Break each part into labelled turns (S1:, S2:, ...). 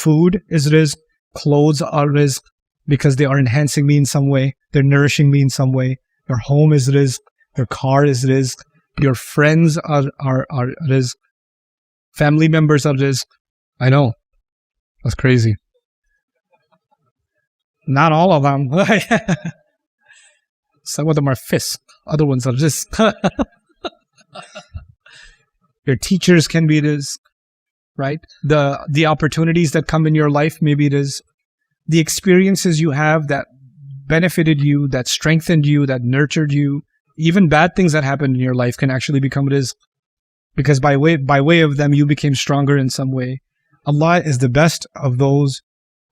S1: food is rizq, clothes are rizq because they are enhancing me in some way, they're nourishing me in some way. Your home is rizq, your car is rizq, your friends are rizq, family members are rizq. I know, that's crazy. Not all of them. Some of them are fisq, other ones are rizq. Your teachers can be rizq, right? The opportunities that come in your life, maybe it is the experiences you have that benefited you, that strengthened you, that nurtured you. Even bad things that happened in your life can actually become rizq, because by way of them you became stronger in some way. Allah is the best of those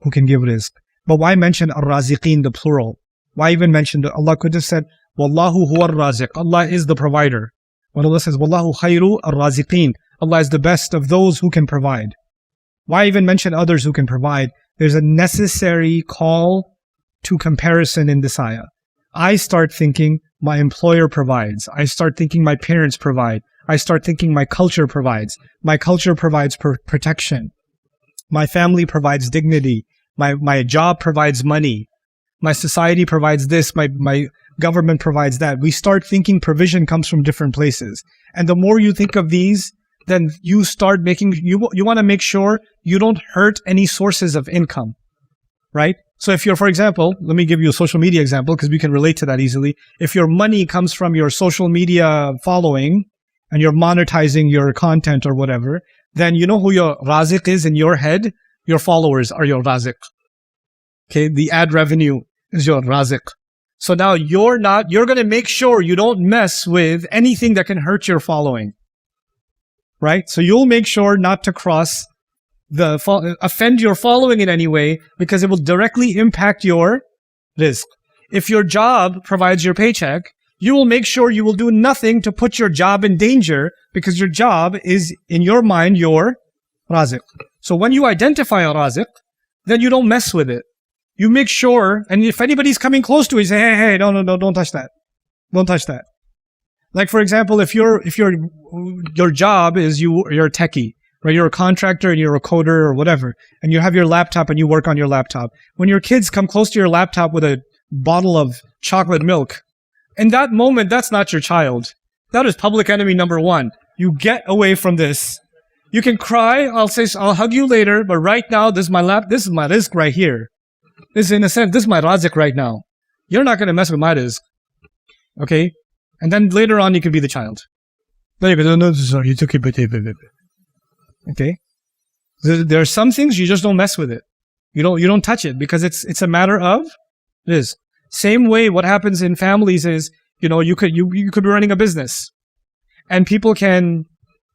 S1: who can give rizq. But why mention ar-raziqeen, the plural? Why even mention Allah could have said wallahu huwa ar-raziq. Allah is the provider. When Allah says wallahu khayru ar-raziqeen, Allah is the best of those who can provide. Why even mention others who can provide? There's a necessary call to comparison in this ayah. I start thinking my employer provides. I start thinking my parents provide. I start thinking my culture provides. My culture provides protection. My family provides dignity. My job provides money. My society provides this. My government provides that. We start thinking provision comes from different places. And the more you think of these, then you start making, you want to make sure you don't hurt any sources of income, right? So if you're, for example, let me give you a social media example because we can relate to that easily. If your money comes from your social media following and you're monetizing your content or whatever, then you know who your raziq is in your head? Your followers are your raziq. Okay, the ad revenue is your raziq. So now you're going to make sure you don't mess with anything that can hurt your following. Right? So you'll make sure not to offend your following in any way, because it will directly impact your rizq. If your job provides your paycheck, you will make sure you will do nothing to put your job in danger, because your job is, in your mind, your raziq. So when you identify a raziq, then you don't mess with it. You make sure, and if anybody's coming close to it, you say, hey, no, don't touch that. Don't touch that. Like, for example, if your job is you're a techie, right? You're a contractor and you're a coder or whatever, and you have your laptop and you work on your laptop. When your kids come close to your laptop with a bottle of chocolate milk, in that moment, that's not your child. That is public enemy number one. You get away from this. You can cry. I'll hug you later, but right now, this is my rizq right here. This is, in a sense, this is my raziq right now. You're not going to mess with my rizq. Okay? And then later on, you can be the child. Then you go, no, sorry, you took it. Okay? There are some things you just don't mess with it. You don't touch it, because it's a matter of rizq. Same way, what happens in families is, you could be running a business, and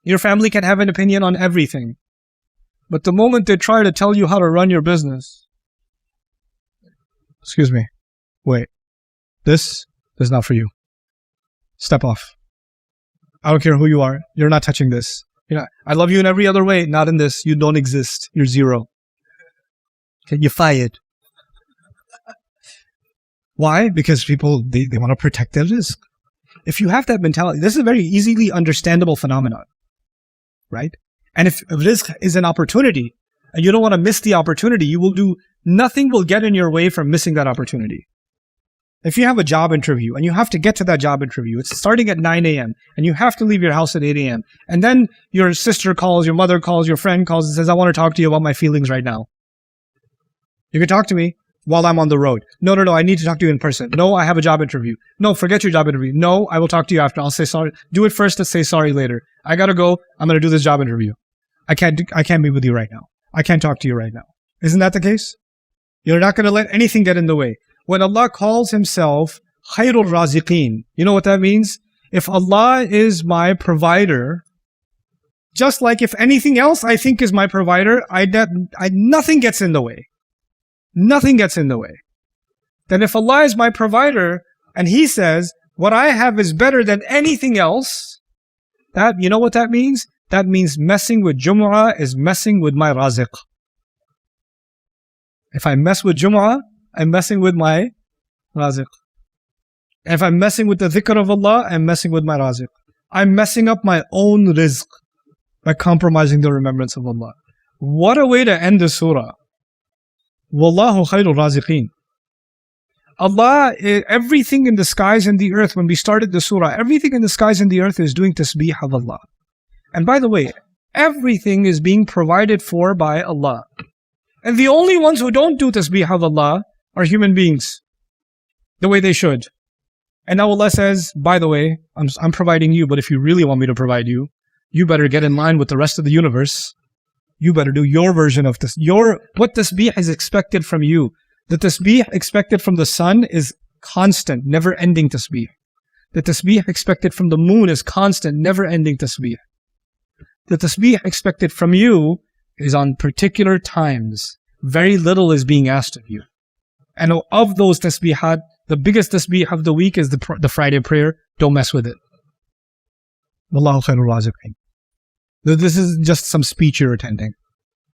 S1: your family can have an opinion on everything. But the moment they try to tell you how to run your business, excuse me, wait, this is not for you. Step off. I don't care who you are. You're not touching this. I love you in every other way. Not in this. You don't exist. You're zero. Okay, you're fired. Why? Because people, they want to protect their rizq. If you have that mentality, this is a very easily understandable phenomenon, right? And if rizq is an opportunity and you don't want to miss the opportunity, nothing will get in your way from missing that opportunity. If you have a job interview and you have to get to that job interview, it's starting at 9 a.m. and you have to leave your house at 8 a.m. And then your sister calls, your mother calls, your friend calls and says, I want to talk to you about my feelings right now. You can talk to me while I'm on the road. No, I need to talk to you in person. No, I have a job interview. No, forget your job interview. No, I will talk to you after. I'll say sorry. Do it first and say sorry later. I gotta go. I'm gonna do this job interview. I can't be with you right now. I can't talk to you right now. Isn't that the case? You're not gonna let anything get in the way. When Allah calls Himself Khairul Raziqeen, you know what that means? If Allah is my provider, just like if anything else I think is my provider, nothing gets in the way. Nothing gets in the way. Then if Allah is my provider and He says, what I have is better than anything else, you know what that means? That means messing with Jumu'ah is messing with my raziq. If I mess with Jumu'ah, I'm messing with my raziq. If I'm messing with the dhikr of Allah, I'm messing with my raziq. I'm messing up my own rizq by compromising the remembrance of Allah. What a way to end the surah. Wallahu khairul raziqeen. Allah, everything in the skies and the earth, when we started the surah, everything in the skies and the earth is doing tasbih of Allah. And by the way, everything is being provided for by Allah. And the only ones who don't do tasbih of Allah are human beings, the way they should. And now Allah says, by the way, I'm providing you, but if you really want me to provide you, you better get in line with the rest of the universe. You better do your version of this. What tasbih is expected from you. The tasbih expected from the sun is constant, never-ending tasbih. The tasbih expected from the moon is constant, never-ending tasbih. The tasbih expected from you is on particular times. Very little is being asked of you. And of those tasbihat, the biggest tasbih of the week is the Friday prayer. Don't mess with it. Wallahu khairul raziqeen. This is just some speech you're attending.